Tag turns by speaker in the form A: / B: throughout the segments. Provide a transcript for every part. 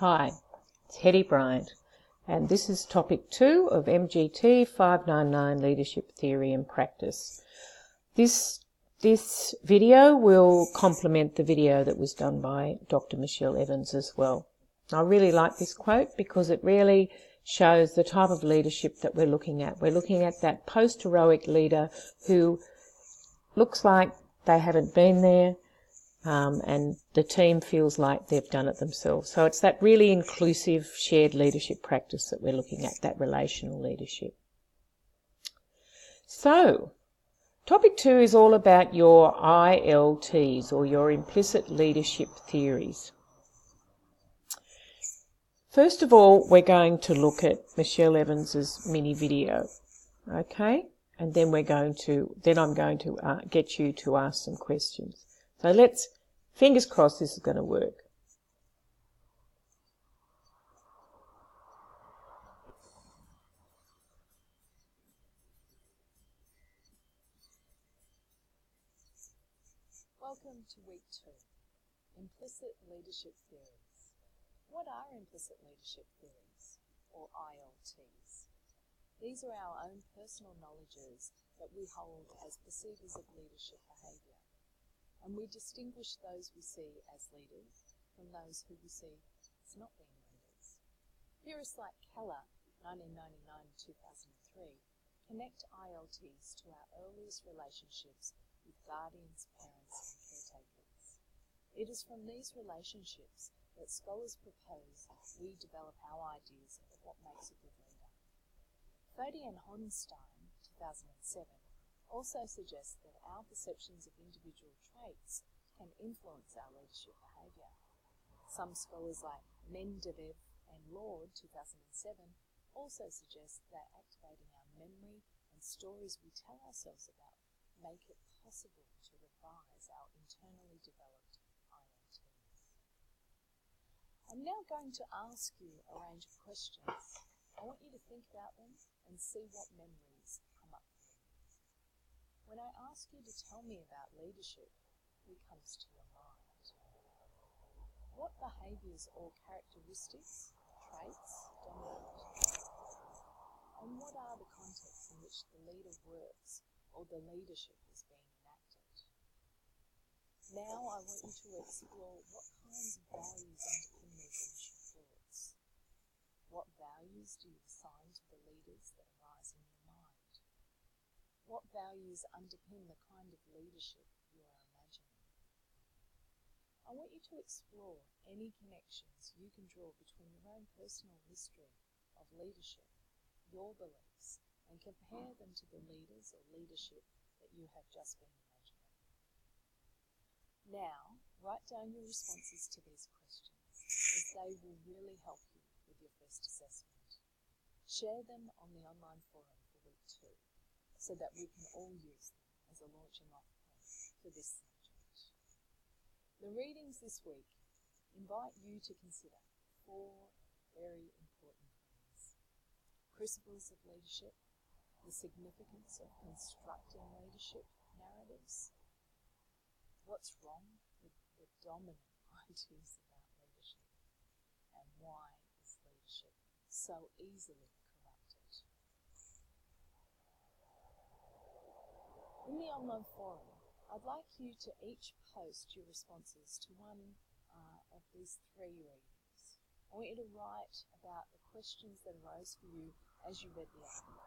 A: Hi, it's Hetty Bryant, and this is topic 2 of MGT599 Leadership Theory and Practice. This video will complement the video that was done by Dr. Michelle Evans as well. I really like this quote because it really shows the type of leadership that we're looking at. We're looking at that post-heroic leader who looks like they haven't been there, and the team feels like they've done it themselves. So it's that really inclusive shared leadership practice that we're looking at, that relational leadership. So topic 2 is all about your ILTs, or your implicit leadership theories. First of all, we're going to look at Michelle Evans's mini video, okay? And then I'm going to get you to ask some questions. So fingers crossed this is going to work.
B: Welcome to week 2, Implicit Leadership Theories. What are implicit leadership theories, or ILTs? These are our own personal knowledges that we hold as perceivers of leadership behaviour, and we distinguish those we see as leaders from those who we see as not being leaders. Theorists like Keller, 1999-2003, connect ILTs to our earliest relationships with guardians, parents, and caretakers. It is from these relationships that scholars propose we develop our ideas of what makes a good leader. Fody and Hodenstein, 2007, also suggest that our perceptions of individual traits can influence our leadership behaviour. Some scholars like Mendevev and Lord, 2007, also suggest that activating our memory and stories we tell ourselves about make it possible to revise our internally developed ILTs. I'm now going to ask you a range of questions. I want you to think about them and see what memories come up for you. When I ask you to tell me about leadership, who comes to your mind? What behaviours or characteristics, traits, dominate? And what are the contexts in which the leader works or the leadership is being enacted? Now I want you to explore what kinds of values underpin these initial thoughts. What values do you assign to the leaders that arise in your mind? What values underpin the kind of leadership you are imagining? I want you to explore any connections you can draw between your own personal history of leadership, your beliefs, and compare them to the leaders or leadership that you have just been imagining. Now, write down your responses to these questions, as they will really help you with your first assessment. Share them on the online forum for week 2, so that we can all use them as a launching off point for this subject. The readings this week invite you to consider 4 very important things: principles of leadership, the significance of constructing leadership narratives, what's wrong with the dominant ideas about leadership, and why is leadership so easily corrupted. In the online forum, I'd like you to each post your responses to one of these 3 readings. I want you to write about the questions that arose for you as you read the article.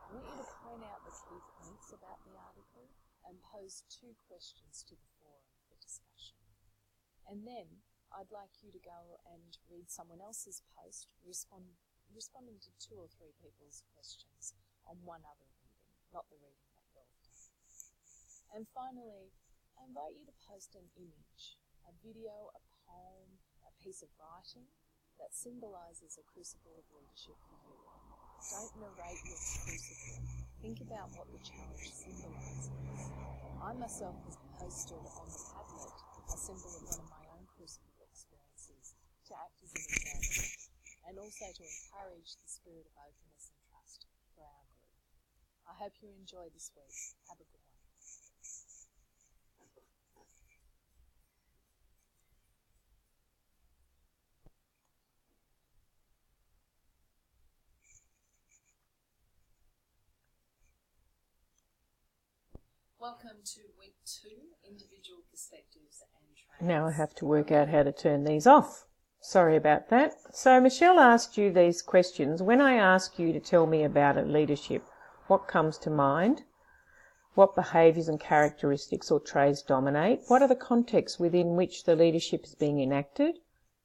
B: I want you to point out the key points about the article and pose 2 questions to the forum for discussion. And then I'd like you to go and read someone else's post, responding to 2 or 3 people's questions on one other reading, not the reading that you've done. And finally, I invite you to post an image, a video, a poem, a piece of writing that symbolises a crucible of leadership for you. Don't narrate your crucible. Think about what the challenge symbolises. I myself have posted on the Padlet a symbol of one of my own crucible experiences to act as an example, and also to encourage the spirit of openness and trust for our group. I hope you enjoy this week. Have a good one. Welcome to week 2, individual perspectives and traits.
A: Now I have to work out how to turn these off. Sorry about that. So Michelle asked you these questions. When I ask you to tell me about a leadership, what comes to mind? What behaviours and characteristics or traits dominate? What are the contexts within which the leadership is being enacted?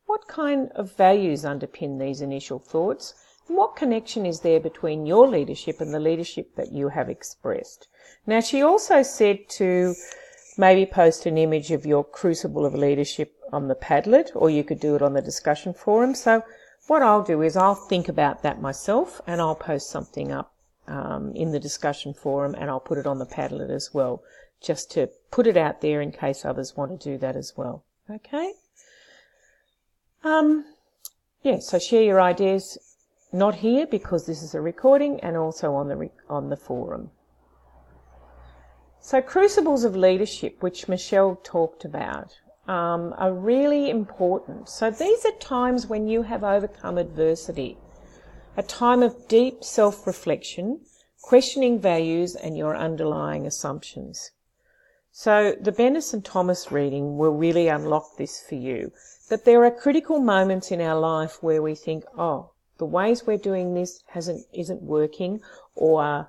A: What kind of values underpin these initial thoughts? And what connection is there between your leadership and the leadership that you have expressed? Now, she also said to maybe post an image of your crucible of leadership on the Padlet, or you could do it on the discussion forum. So what I'll do is I'll think about that myself and I'll post something up in the discussion forum, and I'll put it on the Padlet as well, just to put it out there in case others want to do that as well. Okay? So share your ideas, not here because this is a recording, and also on the forum. So crucibles of leadership, which Michelle talked about, are really important. So these are times when you have overcome adversity, a time of deep self-reflection, questioning values and your underlying assumptions. So the Bennis and Thomas reading will really unlock this for you, that there are critical moments in our life where we think, oh, the ways we're doing this isn't working, or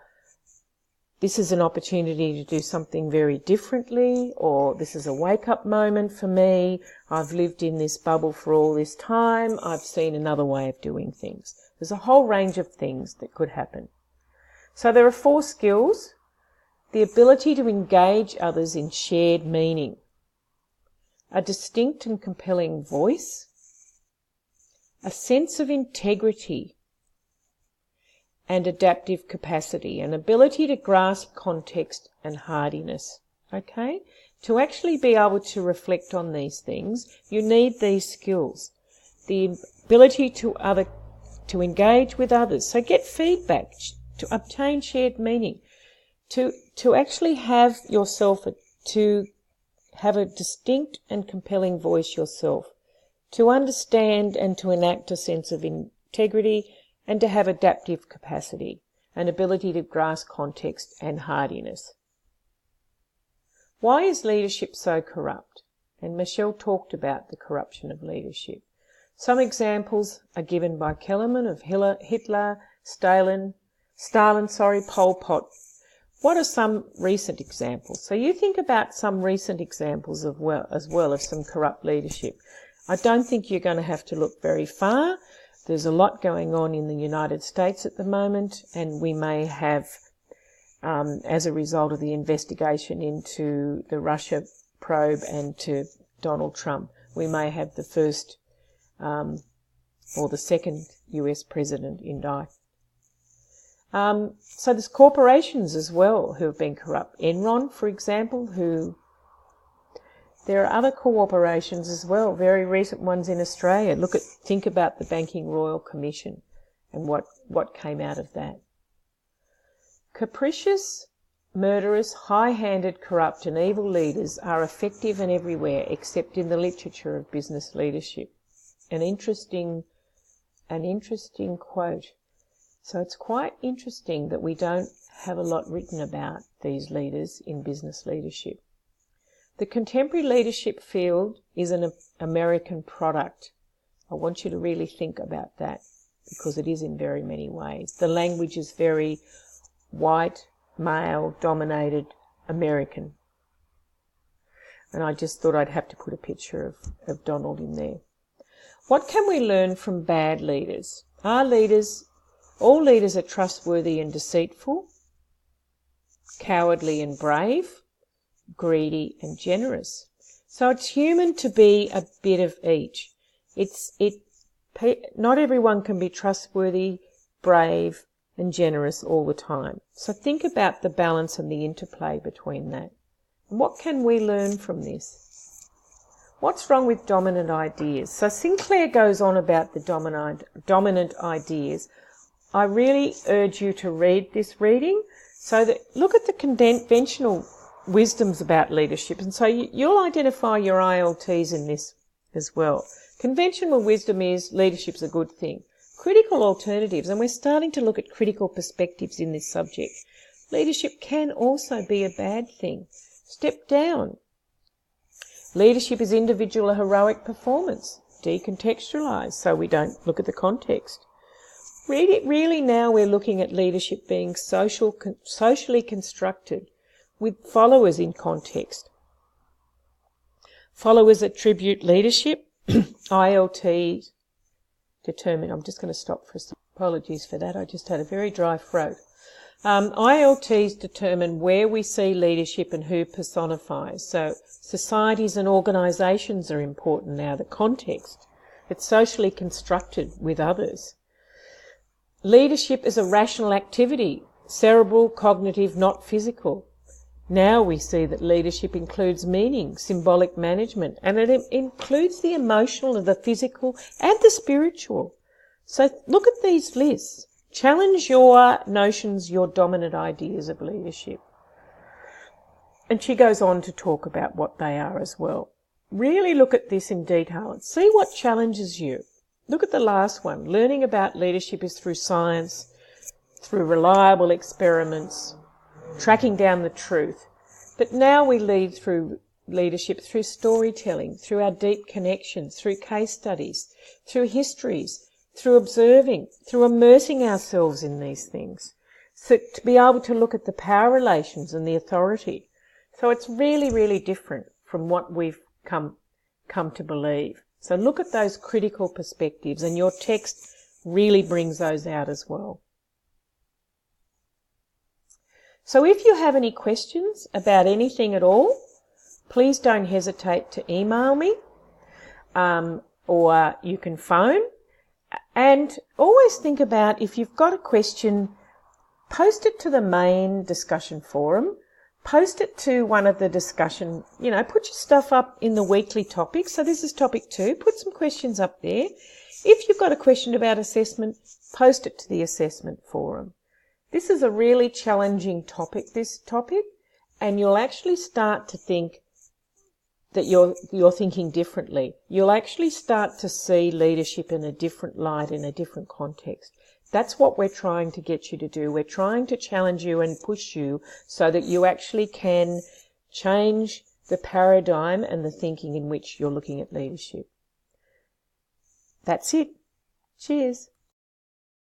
A: this is an opportunity to do something very differently, or this is a wake-up moment for me. I've lived in this bubble for all this time. I've seen another way of doing things. There's a whole range of things that could happen. So there are 4 skills: the ability to engage others in shared meaning, a distinct and compelling voice, a sense of integrity, and adaptive capacity, an ability to grasp context and hardiness. Okay? To actually be able to reflect on these things, you need these skills. The ability to engage with others, so get feedback, to obtain shared meaning, to actually have yourself, to have a distinct and compelling voice yourself, to understand and to enact a sense of integrity, and to have adaptive capacity, an ability to grasp context and hardiness. Why is leadership so corrupt? And Michelle talked about the corruption of leadership. Some examples are given by Kellerman of Hitler, Stalin, Pol Pot. What are some recent examples? So you think about some recent examples as well of some corrupt leadership. I don't think you're going to have to look very far. There's a lot going on in the United States at the moment, and we may have, as a result of the investigation into the Russia probe and to Donald Trump, we may have the first or the second US president indicted. So there's corporations as well who have been corrupt. Enron, for example, there are other corporations as well, very recent ones in Australia. Think about the Banking Royal Commission and what came out of that. Capricious, murderous, high-handed, corrupt and evil leaders are effective and everywhere except in the literature of business leadership. An interesting quote. So it's quite interesting that we don't have a lot written about these leaders in business leadership. The contemporary leadership field is an American product. I want you to really think about that, because it is in very many ways. The language is very white, male-dominated, American. And I just thought I'd have to put a picture of Donald in there. What can we learn from bad leaders? All leaders are trustworthy and deceitful, cowardly and brave, greedy and generous. So it's human to be a bit of each. Not everyone can be trustworthy, brave and generous all the time. So think about the balance and the interplay between that. And what can we learn from this? What's wrong with dominant ideas? So Sinclair goes on about the dominant ideas. I really urge you to read this reading, so that look at the conventional wisdoms about leadership, and so you'll identify your ILTs in this as well. Conventional wisdom is leadership's a good thing. Critical alternatives, and we're starting to look at critical perspectives in this subject. Leadership can also be a bad thing. Step down. Leadership is individual or heroic performance. Decontextualise so we don't look at the context. Really now we're looking at leadership being socially constructed with followers in context. Followers attribute leadership. ILT determine. I'm just going to stop for some apologies for that. I just had a very dry throat. ILTs determine where we see leadership and who personifies. So societies and organisations are important now, the context. It's socially constructed with others. Leadership is a rational activity, cerebral, cognitive, not physical. Now we see that leadership includes meaning, symbolic management, and it includes the emotional and the physical and the spiritual. So look at these lists. Challenge your notions, your dominant ideas of leadership. And she goes on to talk about what they are as well. Really look at this in detail and see what challenges you. Look at the last one. Learning about leadership is through science, through reliable experiments, tracking down the truth. But now we lead through leadership through storytelling, through our deep connections, through case studies, through histories, through observing, through immersing ourselves in these things. So to be able to look at the power relations and the authority. So it's really different from what we've come to believe. So look at those critical perspectives, and your text really brings those out as well. So if you have any questions about anything at all, please don't hesitate to email me, or you can phone. And always think about, if you've got a question, post it to the main discussion forum, post it to one of the discussion, put your stuff up in the weekly topics. So this is topic 2. Put some questions up there. If you've got a question about assessment, post it to the assessment forum. This is a really challenging topic, and you'll actually start to think that you're thinking differently. You'll actually start to see leadership in a different light, in a different context. That's what we're trying to get you to do. We're trying to challenge you and push you so that you actually can change the paradigm and the thinking in which you're looking at leadership. That's it. Cheers.